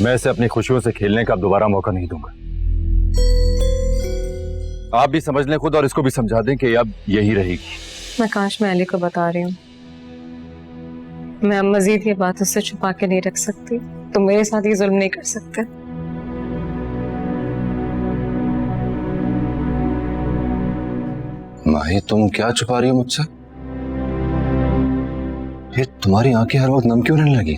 मैं इसे अपनी खुशियों से खेलने का अब दोबारा मौका नहीं दूंगा। आप भी समझ लें खुद और इसको भी समझा दें कि अब यही रहेगी। मैं काश मैं अली को बता रही हूँ। मैं अब मजीद ये बात उससे छुपा के नहीं रख सकती। तुम मेरे साथ ये जुल्म नहीं कर सकते। माही, तुम क्या छुपा रही हो मुझसे? ये तुम्हारी आंखें हर वक्त नम क्यों रहने लगी?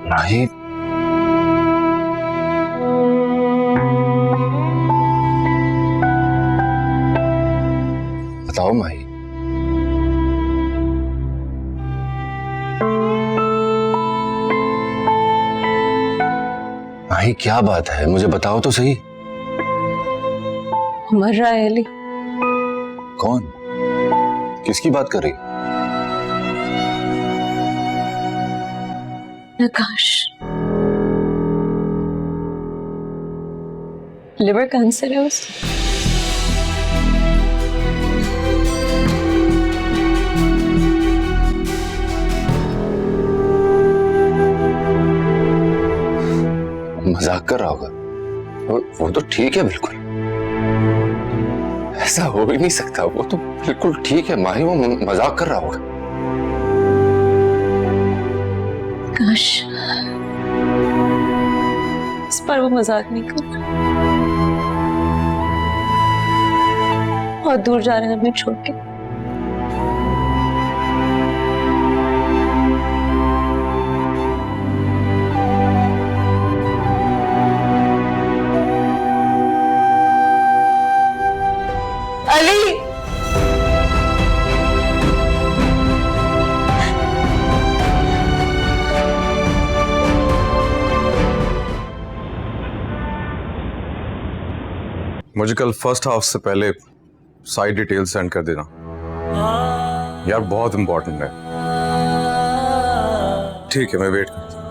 माही, बताओ माही। माही, क्या बात है? मुझे बताओ तो सही। मर रहा है अली। कौन? किसकी बात कर रही? नकाश। लिवर कैंसर है उसको। मजाक कर रहा होगा। वो तो ठीक है बिल्कुल, ऐसा हो ही नहीं सकता। वो तो बिल्कुल ठीक है माही, वो मजाक कर रहा होगा। काश इस पर वो मजाक नहीं कर रहा। बहुत दूर जा रहे हैं हमें छोड़ के। अली, मुझे कल फर्स्ट हाफ से पहले साइड डिटेल्स सेंड कर देना यार, बहुत इंपॉर्टेंट है। ठीक है, मैं वेट करता हूँ।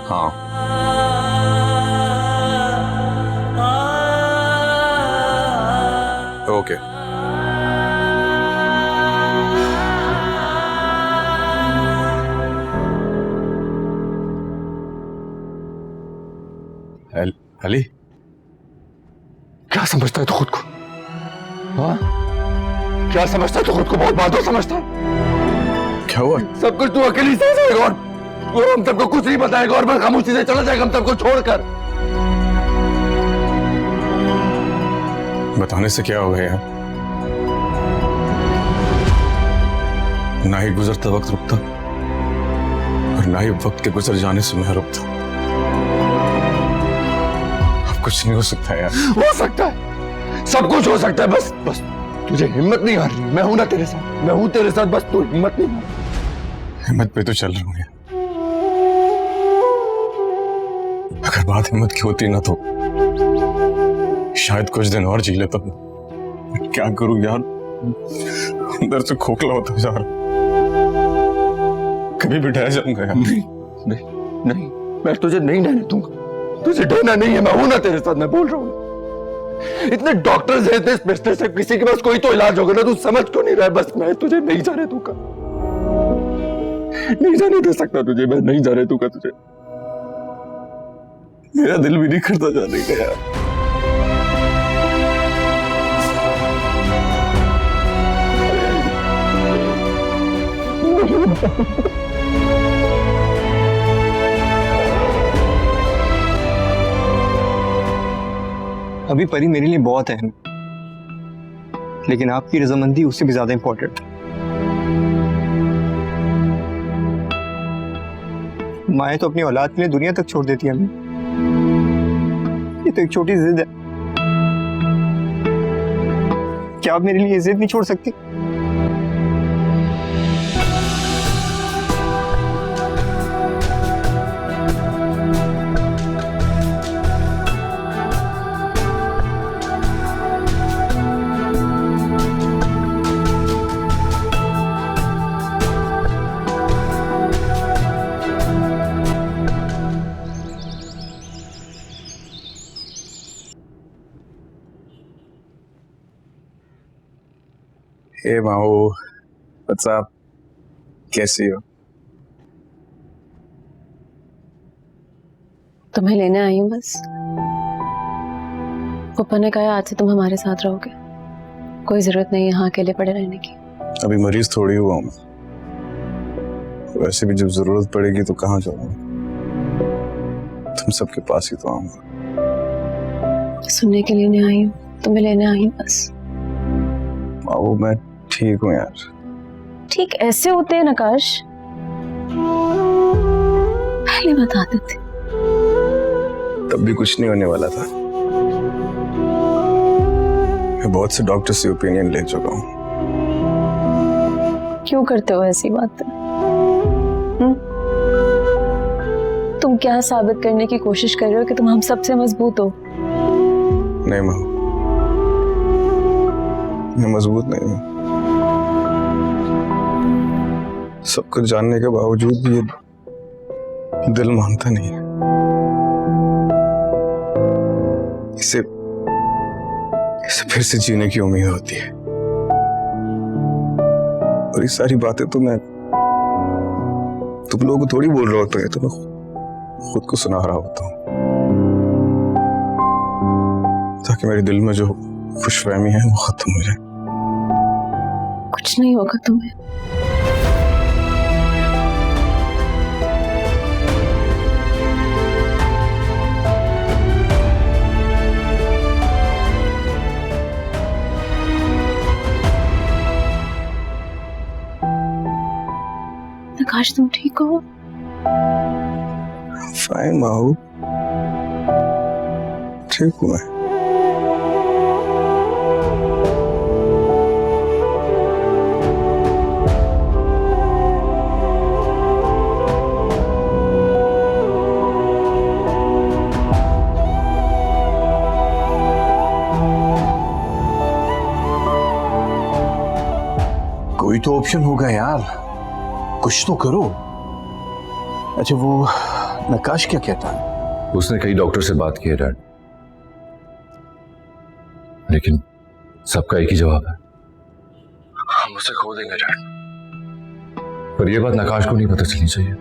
हाँ, ओके। अली, क्या समझता है तू खुद को? हाँ, क्या समझता है तू खुद को? बहुत बातों समझता है। क्या हुआ? सब कुछ तू अकेली से जाएगा और हम सबको कुछ नहीं बताएगा और बस खामोशी से चला जाएगा हम सबको छोड़कर। बताने से क्या होगा यार? ना ही गुजरता वक्त रुकता और ना ही वक्त के गुजर जाने से मैं रुकता। अब कुछ नहीं हो सकता यार। हो सकता है, सब कुछ हो सकता है। बस बस तुझे हिम्मत नहीं हारनी। मैं हूं ना तेरे साथ, मैं हूं तेरे साथ, बस तू हिम्मत नहीं हार। हिम्मत पे तो चल रहा हूं यार। अगर बात हिम्मत की होती ना तो शायद कुछ दिन और जी लेता। क्या करूं यार, अंदर से खोखला होता जा रहा। कभी बिठाया जाऊंगा यार। नहीं नहीं नहीं, मैं तुझे नहीं डरने दूंगा। तुझे डरना नहीं है, मैं हूं ना तेरे साथ, मैं बोल रहा हूं। इतने डॉक्टर्स हैं, इतने स्पेशलिस्ट हैं, किसी के पास कोई तो इलाज होगा ना। तू समझ क्यों नहीं रहा है? बस मैं तुझे नहीं जाने दूंगा, नहीं जाने दे सकता तुझे। मैं नहीं जाने दूंगा तुझे। मेरा दिल भी नहीं करता जाने का यार। अभी परी मेरे लिए बहुत अहम, लेकिन आपकी रजामंदी उससे भी ज्यादा इंपॉर्टेंट। माए तो अपनी औलाद के लिए दुनिया तक छोड़ देती है हमें। ये तो एक छोटी जिद है। क्या आप मेरे लिए ये जिद नहीं छोड़ सकती? हे माओ, व्हाट्स अप? कैसी हो? तुम्हें लेने आई हूँ बस। पापा ने कहा आज से तुम हमारे साथ रहोगे, कोई जरूरत नहीं यहाँ अकेले पड़े रहने की। अभी मरीज थोड़ी हुआ हूँ, वैसे भी जब जरूरत पड़ेगी तो कहाँ जाऊंगा, तुम सबके पास ही तो आऊंगा। सुनने के लिए नहीं आई हूँ, तुम्हें लेने आई हूँ बस। माओ मैं ठीक हूँ यार। ठीक ऐसे होते हैं नकाश, पहले बता देते। तब भी कुछ नहीं होने वाला था। मैं बहुत से डॉक्टर से ओपिनियन ले चुका हूँ। क्यों करते हो ऐसी बातें? तुम क्या साबित करने की कोशिश कर रहे हो कि तुम हम सबसे मजबूत हो? नहीं माँ, मैं मजबूत नहीं हूँ। सब कुछ जानने के बावजूद भी ये दिल मानता नहीं है। इसे फिर से जीने की उम्मीद होती है, और ये सारी बातें तो मैं तुम लोगों को थोड़ी बोल रहा होता है, तो मैं खुद को सुना रहा होता हूँ, ताकि मेरे दिल में जो खुशफहमी है वो खत्म हो जाए। कुछ नहीं होगा तुम्हें। नकाश तुम ठीक हो? फाइन माहू, ठीक हूँ मैं। कोई तो ऑप्शन होगा यार, कुछ तो करो। अच्छा वो नकाश क्या कहता है? उसने कई डॉक्टर से बात की है डैड, लेकिन सबका एक ही जवाब है, हम उसे खो देंगे डैड। पर यह बात नकाश को नहीं पता चलनी चाहिए।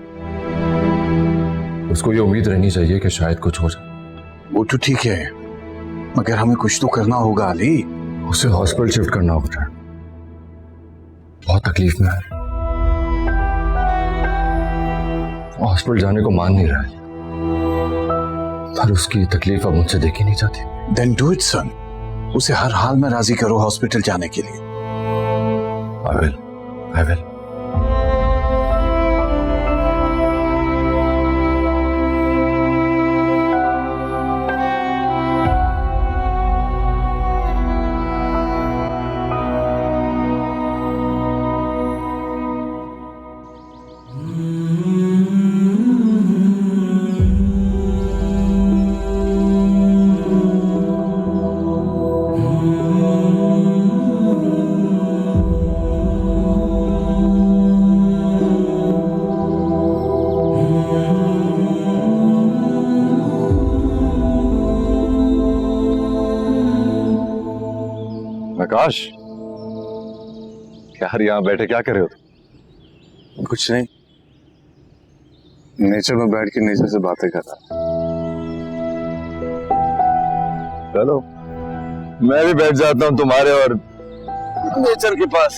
उसको ये उम्मीद रहनी चाहिए कि शायद कुछ हो जाए। वो तो ठीक है, मगर हमें कुछ तो करना होगा अली। उसे हॉस्पिटल शिफ्ट करना होगा डैड, बहुत तकलीफ में है, हॉस्पिटल जाने को मान नहीं रहा है, पर उसकी तकलीफ अब मुझसे देखी नहीं जाती। देन डू इट सन, उसे हर हाल में राजी करो हॉस्पिटल जाने के लिए। I will. नकाश, यार यहाँ बैठे क्या कर रहे हो? कुछ नहीं, नेचर में बैठ के नेचर से बातें कर रहा। चलो मैं भी बैठ जाता हूँ तुम्हारे और नेचर के पास।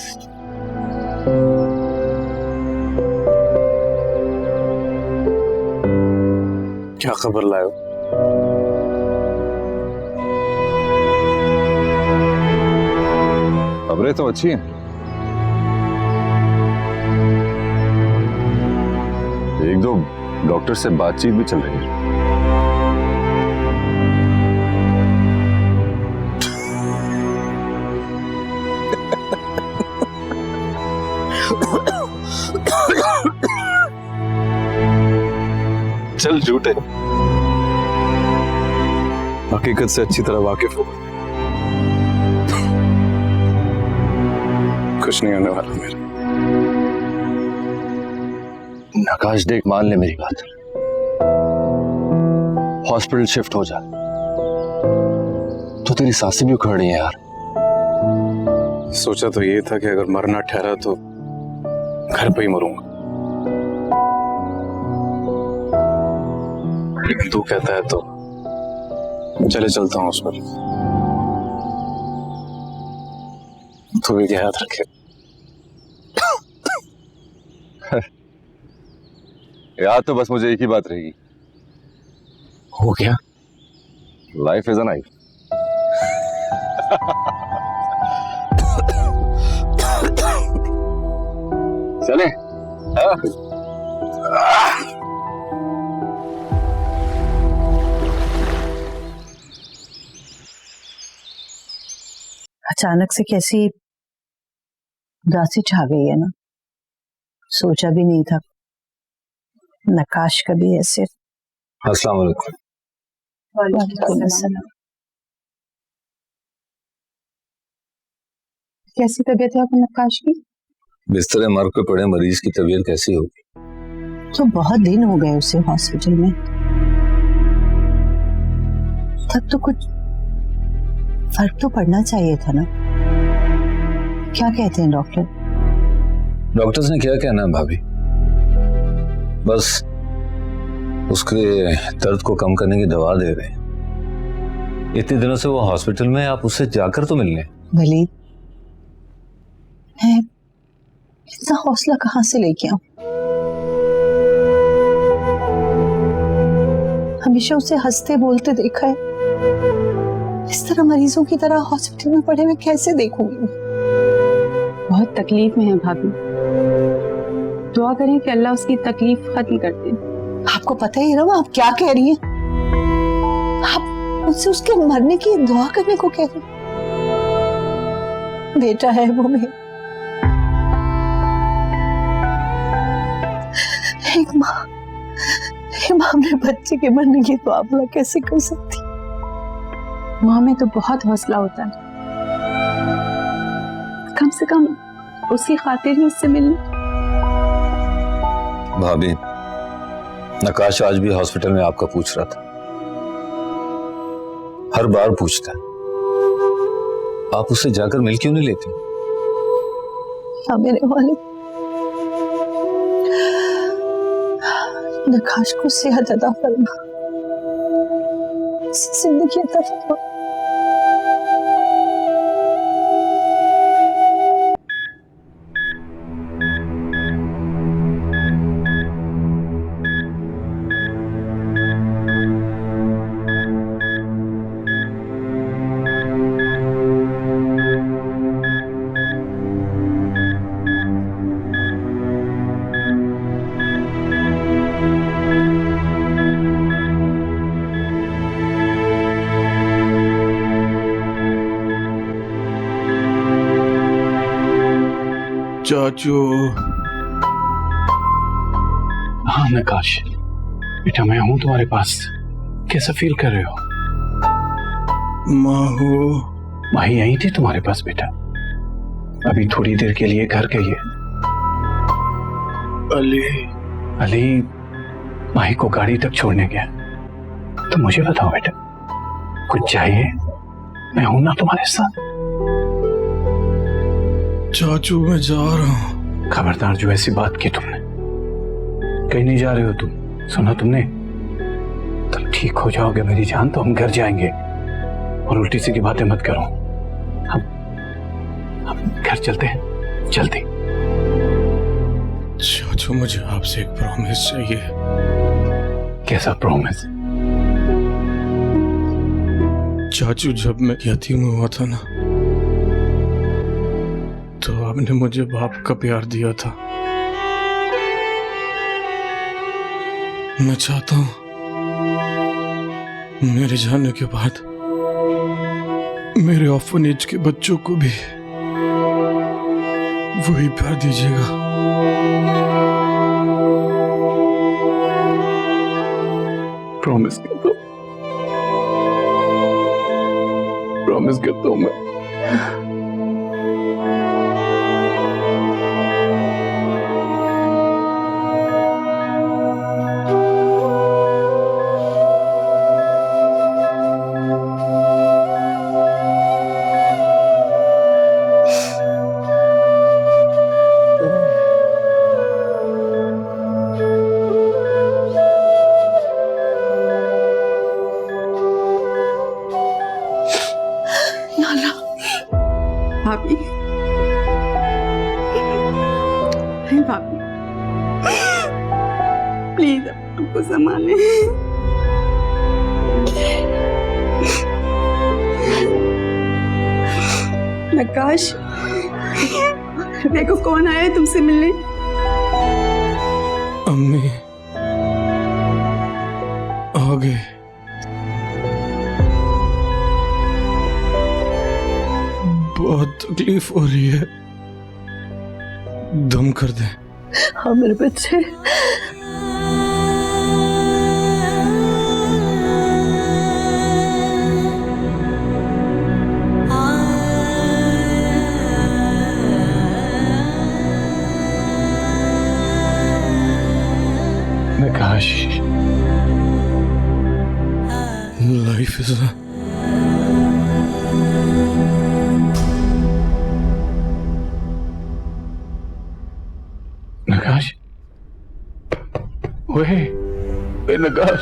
क्या खबर लाए हो? खबरें तो अच्छी हैं, एक दो डॉक्टर से बातचीत भी चल रही है। चल झूठे, हकीकत से अच्छी तरह वाकिफ हो। कुछ नहीं होने वाला मेरा। नकाश देख, मान ले मेरी बात, हॉस्पिटल शिफ्ट हो जा तो तेरी सांसें भी उखड़ रही हैं यार। सोचा तो ये था कि अगर मरना ठहरा तो घर पे ही मरूंगा, लेकिन तू कहता है तो चले चलता हूं उस पर। तू भी याद रखे। याद तो बस मुझे एक ही बात रहेगी, हो गया। Life is a knife. चले। अचानक से कैसी उदासी छा गई है ना, सोचा भी नहीं था नकाश कभी ऐसे। अस्सलाम वालेकुम। वालेकुम अस्सलाम। कैसी तबीयत है आपकी नकाश की? बिस्तर मर्ग पे पड़े मरीज की तबीयत कैसी होगी? तो बहुत दिन हो गए उसे हॉस्पिटल में, तब तो कुछ फर्क तो पड़ना चाहिए था ना। क्या कहते हैं डॉक्टर? डॉक्टर्स ने क्या कहना है भाभी, बस उसके दर्द को कम करने की दवा दे रहे हैं। इतने दिनों से वो हॉस्पिटल में, आप उससे जाकर तो मिलने। वलीद, मैं इतना हौसला कहाँ से लेके आऊं? हमेशा उसे हंसते बोलते देखा है, इस तरह मरीजों की तरह हॉस्पिटल में पड़े हुए कैसे देखूंगी? बहुत तकलीफ में है भाभी, दुआ करें कि अल्लाह उसकी तकलीफ खत्म कर दे। आपको पता ही रहो आप क्या कह रही हैं? आप मुझसे उसके मरने की दुआ करने को कह रही हैं? बेटा है वो मेरा, एक माँ अपने बच्चे के मरने की दुआ भला कैसे कर सकती? माँ में तो बहुत हौसला होता है, कम से कम उसकी खातिर ही उससे मिलने। भाभी, नकाश आज भी हॉस्पिटल में आपका पूछ रहा था, हर बार पूछता है। आप उससे जाकर मिल क्यों नहीं लेती? या मेरे वाले नकाश को सेहत अता फरमा, जिंदगी अता फरमा। चाचू। हाँ नकाश, बेटा मैं हूं तुम्हारे पास। कैसा फील कर रहे हो? माही यही थी तुम्हारे पास बेटा, अभी थोड़ी देर के लिए घर गई है। अली माही को गाड़ी तक छोड़ने गया। तो मुझे बताओ बेटा, कुछ चाहिए? मैं हूं ना तुम्हारे साथ। चाचू मैं जा रहा हूँ। खबरदार जो ऐसी बात की तुमने। कहीं नहीं जा रहे हो तुम, सुना तुमने? तुम ठीक हो जाओगे मेरी जान तो हम घर जाएंगे, और उल्टी सीधी बातें मत करो। हम घर चलते हैं जल्दी। चाचू मुझे आपसे एक प्रॉमिस चाहिए। कैसा प्रॉमिस? चाचू जब मैं यतीम हुआ था ना, तो आपने मुझे बाप का प्यार दिया था। मैं चाहता हूं मेरे जाने के बाद मेरे ऑर्फनेज के बच्चों को भी वही प्यार दीजिएगा। प्रॉमिस करता हूं, प्रॉमिस करता हूं मैं। भाभी। नहीं भाभी, प्लीज आपको संभाले। नकाश, देखो कौन आया है तुमसे मिलने। अम्मी आ गए। बहुत तकलीफ हो रही है, दम कर दे। हाँ मेरे बच्चे, नकाश, लाइफ इज नकाश, ओए नकाश,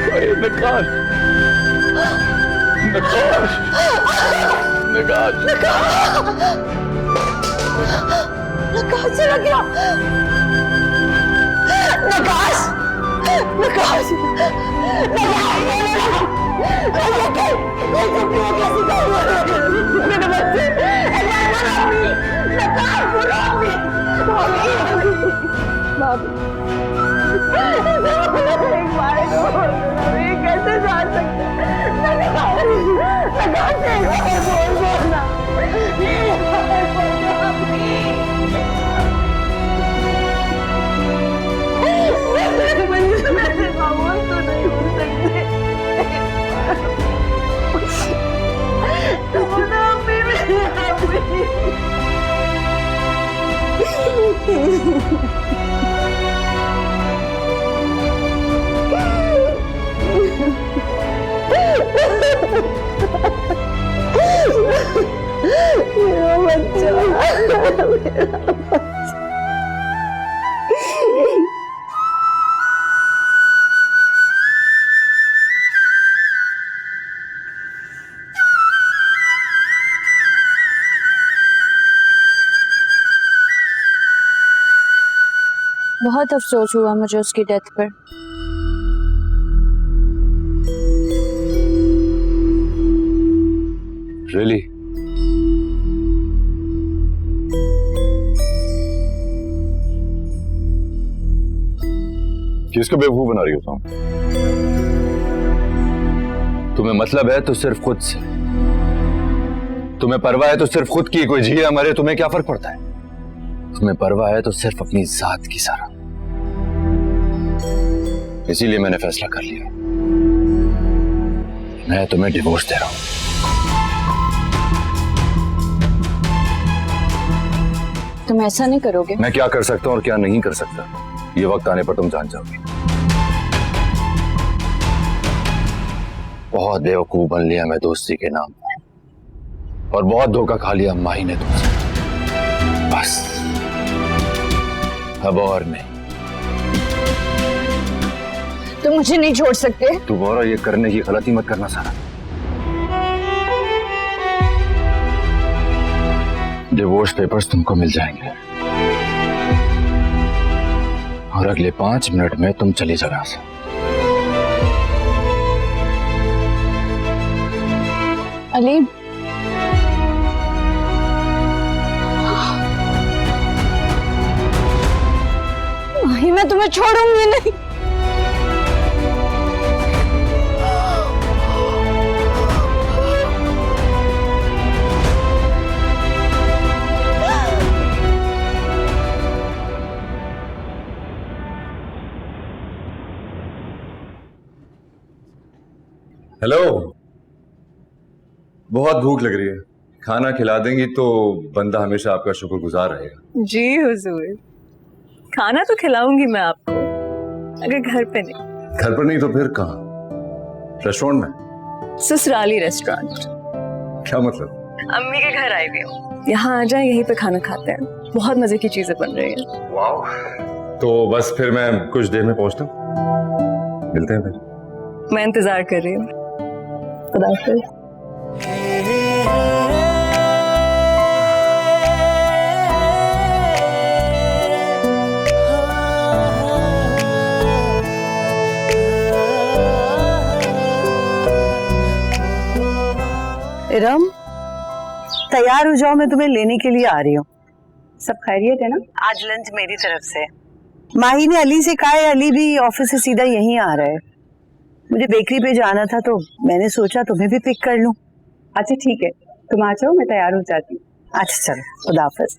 ओए नकाश, नकाश, नकाश, नकाश चला गया। नकाश, नकाश, मेरे बच्चे, कैसे जा सकते? मेरा बच्चा, मेरा बच्चा। बहुत अफसोस हुआ मुझे उसकी डेथ पर। रियली? किसको बेवकूफ बना रही हो तुम? तुम्हें मतलब है तो सिर्फ खुद से, तुम्हें परवाह है तो सिर्फ खुद की, कोई जिए मरे तुम्हें क्या फर्क पड़ता है? तुम्हें परवाह है तो सिर्फ अपनी जात की सारा। इसीलिए मैंने फैसला कर लिया, मैं तुम्हें डिवोर्स दे रहा हूं। तुम ऐसा नहीं करोगे? मैं क्या कर सकता हूं और क्या नहीं कर सकता, ये वक्त आने पर तुम जान जाओगी। बहुत बेवकूफ बन लिया मैं दोस्ती के नाम पर, और बहुत धोखा खा लिया माही ने तुमसे। बस अब और नहीं। तुम मुझे नहीं छोड़ सकते। दोबारा ये करने की गलती मत करना सारा। डिवोर्स पेपर्स तुमको मिल जाएंगे और अगले 5 मिनट में तुम चली जाओ यहां से। अली, माही मैं तुम्हें छोड़ूंगी नहीं। हेलो, बहुत भूख लग रही है, खाना खिला देंगी तो बंदा हमेशा आपका शुक्रगुजार रहेगा। जी हुजूर, खाना तो खिलाऊंगी मैं आपको, अगर घर पे नहीं। घर पर नहीं तो फिर कहाँ? रेस्टोरेंट में? ससुराली रेस्टोरेंट। क्या मतलब? अम्मी के घर आई हुई हूँ, यहाँ आ जाए, यहीं पे खाना खाते हैं, बहुत मजे की चीजें बन रही हैं। वाह, तो बस फिर मैं कुछ देर में पहुंचता हूँ, मिलते हैं फिर। मैं इंतजार कर रही हूँ। खुदा हाफिज़। तैयार हो जाओ, मैं तुम्हें लेने के लिए आ रही हूँ। सब खैरियत है ना? आज लंच मेरी तरफ से। माही ने अली से कहा है, अली भी ऑफिस से सीधा यहीं आ रहा है। मुझे बेकरी पे जाना था तो मैंने सोचा तुम्हें भी पिक कर लूं। अच्छा ठीक है, तुम आ जाओ, मैं तैयार हो जाती हूँ। अच्छा चलो, खुदा हाफिज।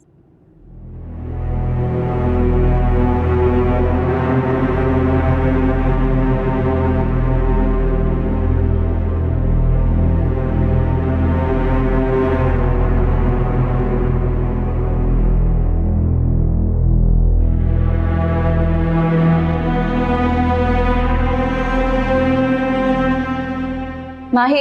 माही,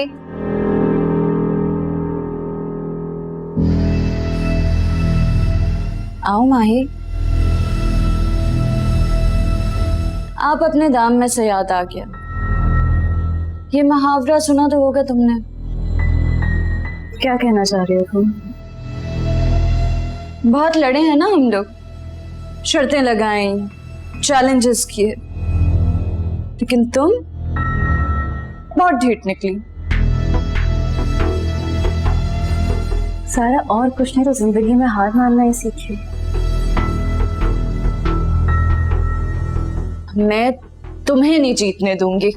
आओ माही। आप अपने दाम में से याद आ गया। ये मुहावरा सुना तो होगा तुमने। क्या कहना चाह रहे हो तुम? बहुत लड़े हैं ना हम लोग, शर्तें लगाई, चैलेंजेस किए, लेकिन तुम बहुत ढीठ निकली। सारा और कुछ नहीं तो जिंदगी में हार मानना ही सीखी। मैं तुम्हें नहीं जीतने दूंगी।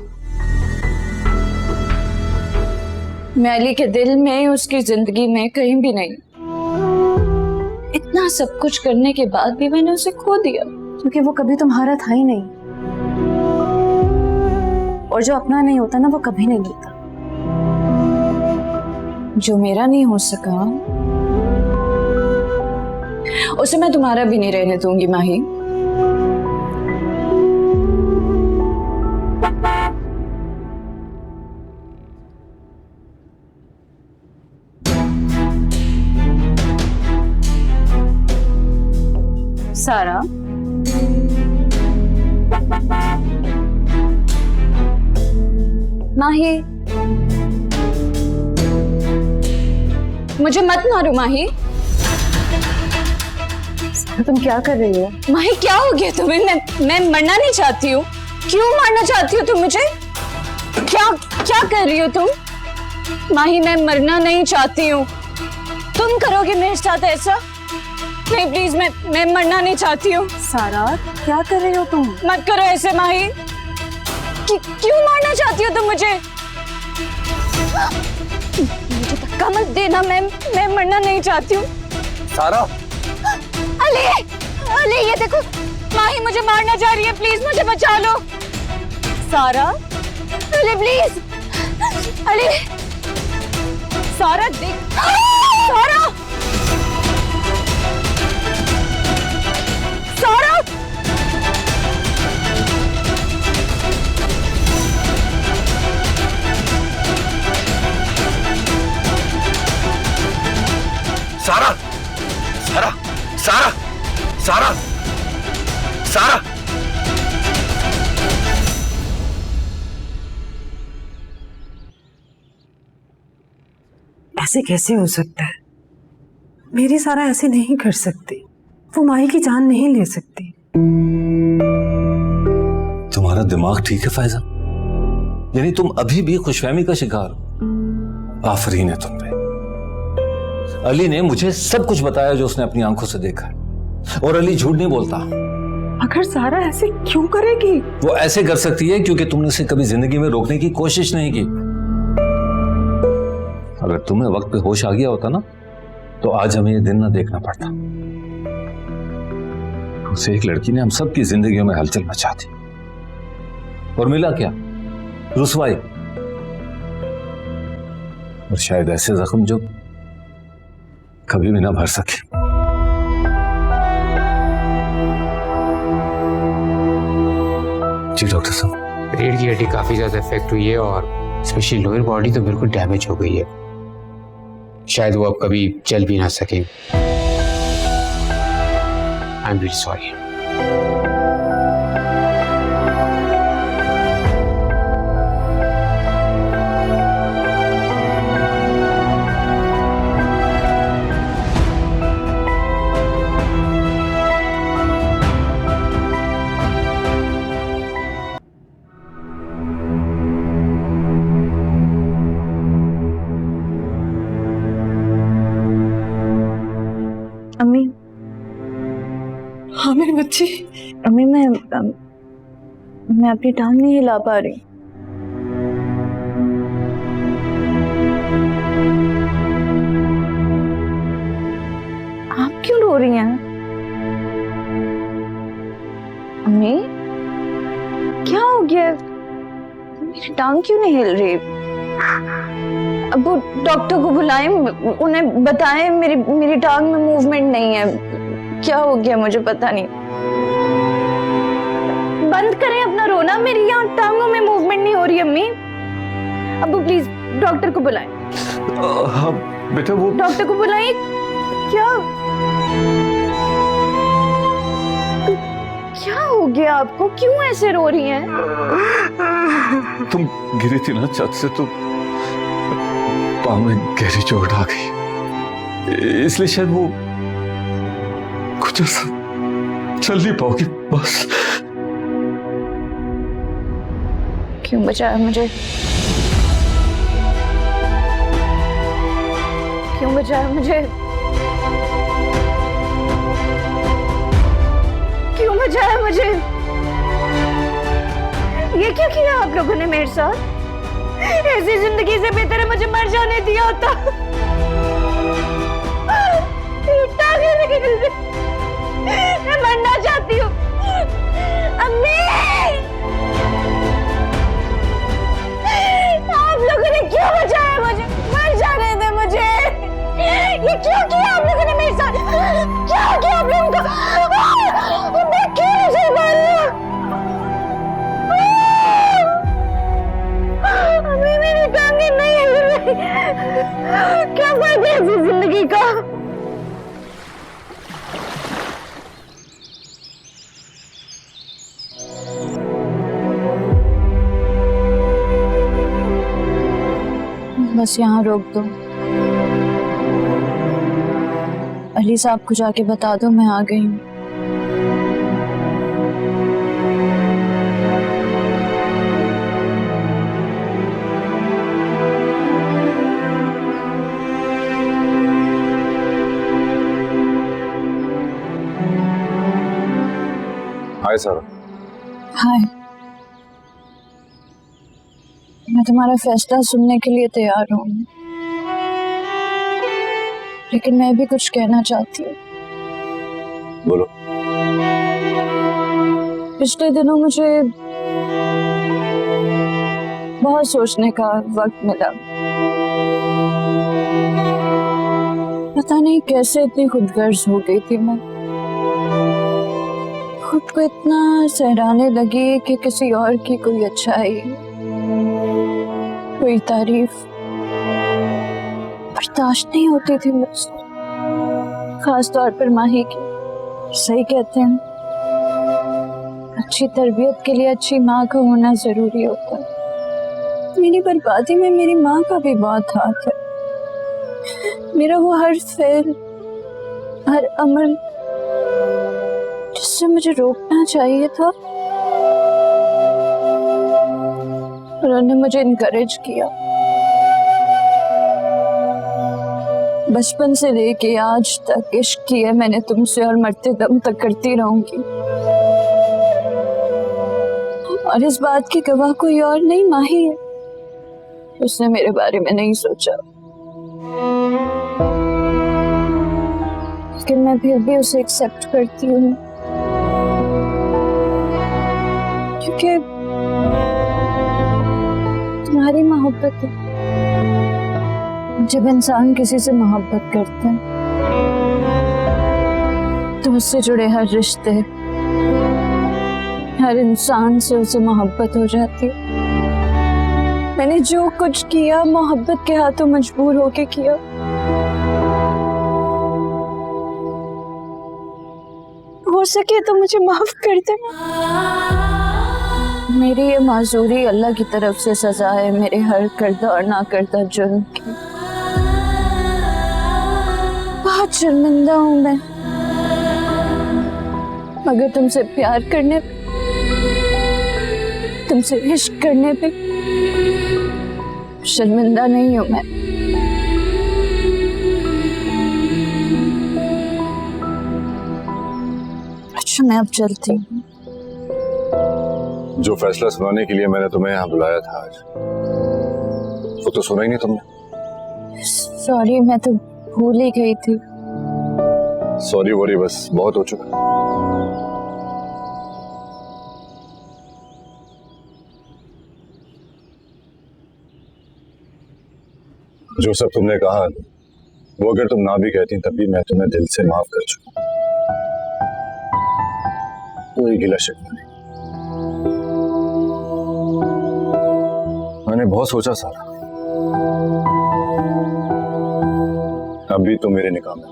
मैं अली के दिल में, उसकी जिंदगी में कहीं भी नहीं। इतना सब कुछ करने के बाद भी मैंने उसे खो दिया, क्योंकि वो कभी तुम्हारा था ही नहीं। और जो अपना नहीं होता ना, वो कभी नहीं मिलता। जो मेरा नहीं हो सका उसे मैं तुम्हारा भी नहीं रहने दूंगी माही। सारा, माही, मुझे मत मारो माही। तुम क्या कर रही हो? माही क्या हो गया तुम्हें? मैं मरना नहीं चाहती हूँ। क्यों मारना चाहती हो तुम मुझे? क्या कर रही हो तुम? माही मैं मरना नहीं चाहती हूँ। तुम करोगे मेरे साथ ऐसा? नहीं प्लीज, मैं मरना नहीं चाहती हूँ। सारा क्या कर रही हो तुम? मत करो ऐसे माही। क्यों मारना चाहती हो तुम मुझे? मुझे धक्का मत देना, मैं मरना नहीं चाहती हूँ। सारा, अली, अली ये देखो, माही मुझे मारना चाह रही है, प्लीज मुझे बचा लो। सारा, अली प्लीज, अली, सारा देख, सारा, सारा, सारा, सारा, सारा, सारा, सारा। ऐसे कैसे हो सकता है? मेरी सारा ऐसे नहीं कर सकती। वो माही की जान नहीं ले सकती। तुम्हारा दिमाग ठीक है फायजा? यानी तुम अभी भी खुशफहमी का शिकार हो? आफरीन है तुम पे। अली ने मुझे सब कुछ बताया जो उसने अपनी आंखों से देखा है, और अली झूठ नहीं बोलता। अगर सारा ऐसे क्यों करेगी? वो ऐसे कर सकती है क्योंकि तुमने उसे कभी जिंदगी में रोकने की कोशिश नहीं की। अगर तुम्हें वक्त पे होश आ गया होता ना, तो आज हमें ये दिन ना देखना पड़ता। उसे एक लड़की ने हम सबकी जिंदगियों में हलचल मचा दी, और मिला क्या? रुसवाई। और शायद ऐसे जख्म जो कभी भी ना भर सके। जी डॉक्टर साहब। रीढ़ की हड्डी काफी ज्यादा इफेक्ट हुई है, और स्पेशली लोअर बॉडी तो बिल्कुल डैमेज हो गई है। शायद वो अब कभी चल भी ना सके। I am very sorry. मेरे बच्चे। अम्मी मैं अपनी टांग नहीं हिला पा रही। आप क्यों रो रही हैं? अम्मी क्या हो गया? मेरी टांग क्यों नहीं हिल रही? अब वो डॉक्टर को बुलाएं, उन्हें बताएं मेरी टांग में मूवमेंट नहीं है। क्या हो गया मुझे पता नहीं। बंद करें अपना रोना, मेरी यहाँ टांगों में मूवमेंट नहीं हो रही अम्मी। अब प्लीज डॉक्टर को बुलाएं। हाँ बेटा वो डॉक्टर को बुलाएं। क्या हो गया आपको? क्यों ऐसे रो रही हैं? तुम गिरी थी ना छत से तो पाँव में गहरी चोट आ गई, इसलिए शायद वो कुछ ऐसा चल नहीं पाओगी बस। क्यों बचाया मुझे? क्यों बचाया मुझे? क्यों बचाया मुझे? ये क्या किया आप लोगों ने मेरे साथ? ऐसी जिंदगी से बेहतर है मुझे मर जाने दिया होता। मैं मरना चाहती हूँ अम्मी। आप लोगों ने क्यों बचाया मुझे? मर जाने दे मुझे। ये क्यों किया आप लोगों ने मेरे साथ? क्या किया आप लोगों को? मैं क्यों नहीं मारूं? अम्मी मेरी टांगें नहीं हिल रही। क्या फायदा है ऐसी जिंदगी का? बस यहाँ रोक दो। अली साहब को जाके बता दो मैं आ गई हूँ। Hi sir. हाय। मैं तुम्हारा फैसला सुनने के लिए तैयार हूँ, लेकिन मैं भी कुछ कहना चाहती हूँ। बोलो। पिछले दिनों मुझे बहुत सोचने का वक्त मिला। पता नहीं कैसे इतनी खुदगर्ज हो गई थी मैं। खुद को इतना सहराने लगी कि किसी और की कोई अच्छाई, कोई तारीफ बर्दाश्त नहीं होती थी मुझसे, खास तौर पर माही की। सही कहते हैं, अच्छी तरबियत के लिए अच्छी माँ का होना जरूरी होता है। मेरी बर्बादी में मेरी माँ का भी बहुत हाथ है। मेरा वो हर फेल, हर अमल जिससे मुझे रोकना चाहिए था, उन्होंने मुझे इनकरेज किया। बचपन से लेके आज तक इश्क किया मैंने तुमसे और मरते दम तक करती रहूंगी। और इस बात की गवाह कोई और नहीं, माही है। उसने मेरे बारे में नहीं सोचा, लेकिन मैं फिर भी उसे एक्सेप्ट करती हूँ, क्योंकि तुम्हारी मोहब्बत है। जब इंसान किसी से मोहब्बत करता है तो उससे जुड़े हर रिश्ते, हर इंसान से उसे मोहब्बत हो जाती है। मैंने जो कुछ किया मोहब्बत के हाथों मजबूर होके किया। हो सके तो मुझे माफ कर देना। मेरी ये माजूरी अल्लाह की तरफ से सजा है मेरे हर करदा और ना करदा जुर्म की। बहुत शर्मिंदा हूं मैं, मगर तुमसे प्यार करने पे, तुमसे इश्क करने पे शर्मिंदा नहीं हूं मैं। अच्छा मैं अब चलती हूँ। जो फैसला सुनाने के लिए मैंने तुम्हें यहाँ बुलाया था आज, वो तो सुना ही नहीं तुमने। सॉरी, मैं तो भूल ही गई थी। सॉरी वॉरी बस बहुत हो चुका। जो सब तुमने कहा वो अगर तुम ना भी कहती तब भी मैं तुम्हें दिल से माफ कर चुका। कोई गिला शिकवा नहीं। मैंने बहुत सोचा सारा, अब भी तुम मेरे निकाह में,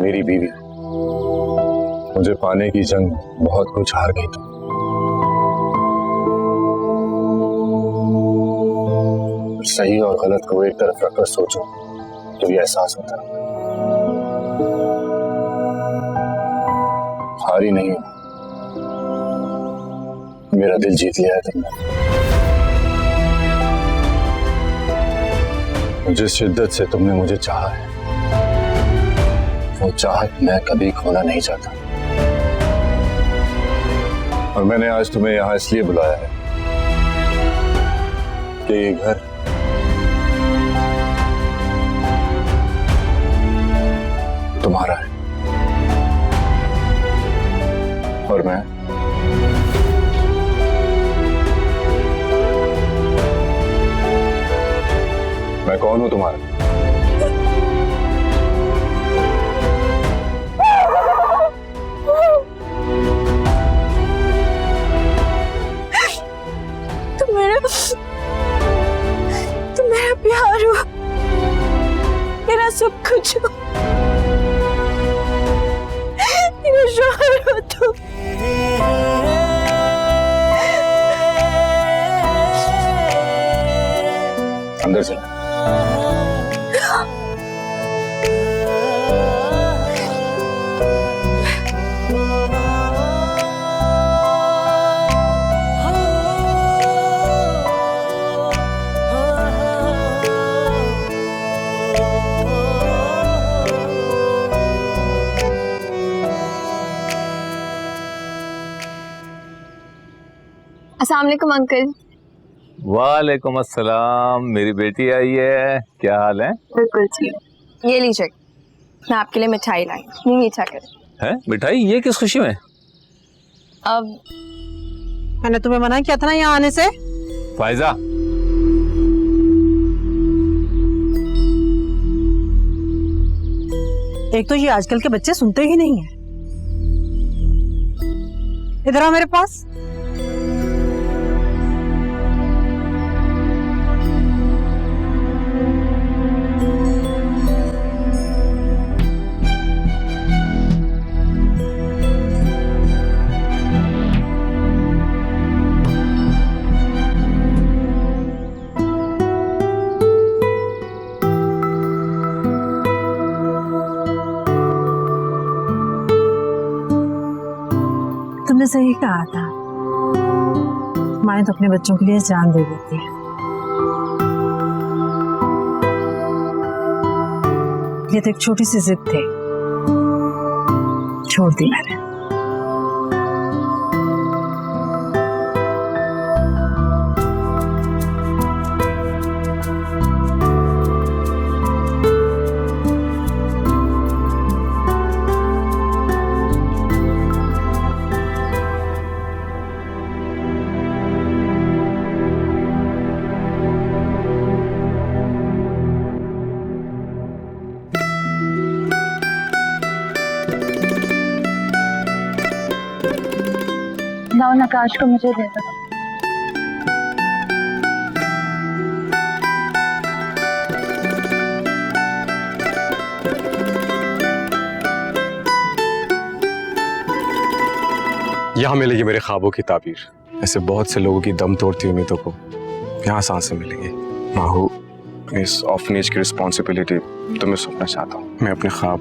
मेरी बीवी। मुझे पाने की जंग बहुत कुछ हार गई तुम। सही और गलत को एक तरफ रखकर सोचो तो ये एहसास होता है। हारी नहीं हूं, मेरा दिल जीत लिया है तुमने। जिस शिद्दत से तुमने मुझे चाहा है, वो चाहत मैं कभी खोना नहीं चाहता। और मैंने आज तुम्हें यहां इसलिए बुलाया है कि ये घर तुम्हारा है और मैं कौन हूं तुम्हारा? तुम मेरा प्यार हो, मेरा सब कुछ हो, मेरा शौहर हो तुम। अंदर चला। अस्सलाम वालेकुम अंकल। वालेकुम अस्सलाम। मेरी बेटी आई है, क्या हाल है? बिल्कुल ठीक। ये लीजिए, मैं आपके लिए मिठाई लाई, मुंह मीठा कर। है मिठाई? ये किस खुशी में? अब मैंने तुम्हें मना किया था ना यहाँ आने से। फायजा, एक तो ये आजकल के बच्चे सुनते ही नहीं है। इधर आओ मेरे पास। तुमने सही कहा था, माँ तो अपने बच्चों के लिए जान दे देती है। ये तो एक छोटी सी जिद थी, छोड़ दी मैंने। लाओ नकाश को मुझे दे दो। यहाँ मिलेगी मेरे ख्वाबों की ताबीर। ऐसे बहुत से लोगों की दम तोड़ती उम्मीदों को यहाँ सांसें मिलेंगी। माहू, इस ऑर्फनेज की रिस्पॉन्सिबिलिटी तुम्हें सौंपना चाहता हूँ। मैं अपने ख्वाब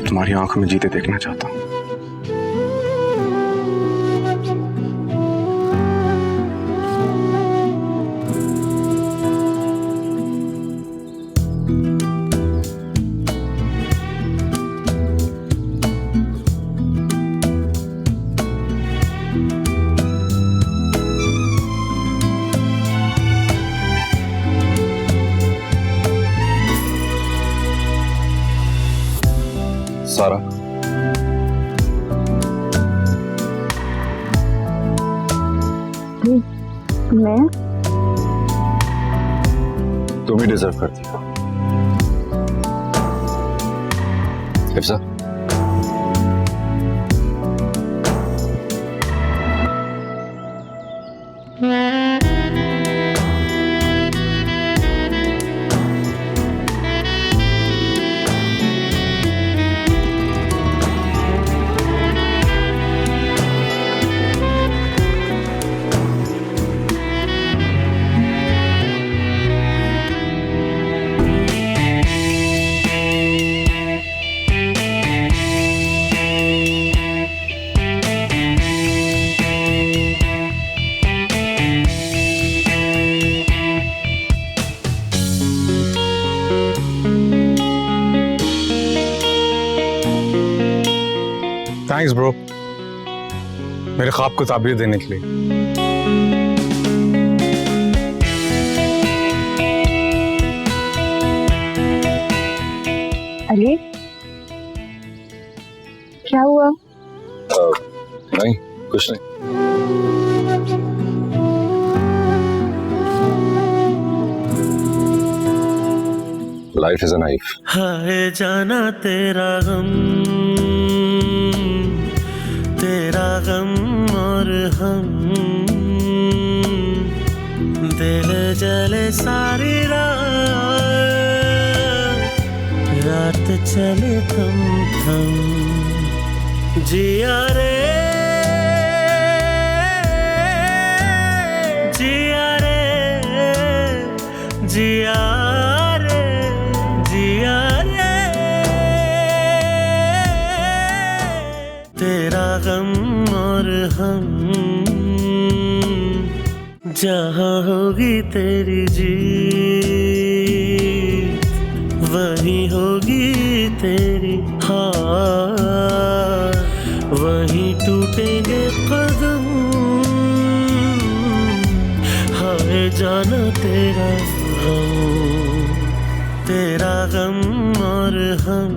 तुम्हारी आंखों में जीते देखना चाहता हूँ। सारा, मैं तुम ही डिजर्व करती हो। हिफ्सा, थैंक्स ब्रो मेरे ख्वाब को ताबीर देने के लिए। अली, क्या हुआ? नहीं, कुछ नहीं। Life is a knife. हाय जाना तेरा गम और हम, दिल जले सारी रात चले थम थम, जिया रे जिया रे जिया रे जिया रे, तेरा गम और हम, जहाँ होगी तेरी जीत वहीं होगी तेरी हार, वहीं टूटेंगे कदम, हाय जाना तेरा गम और हम।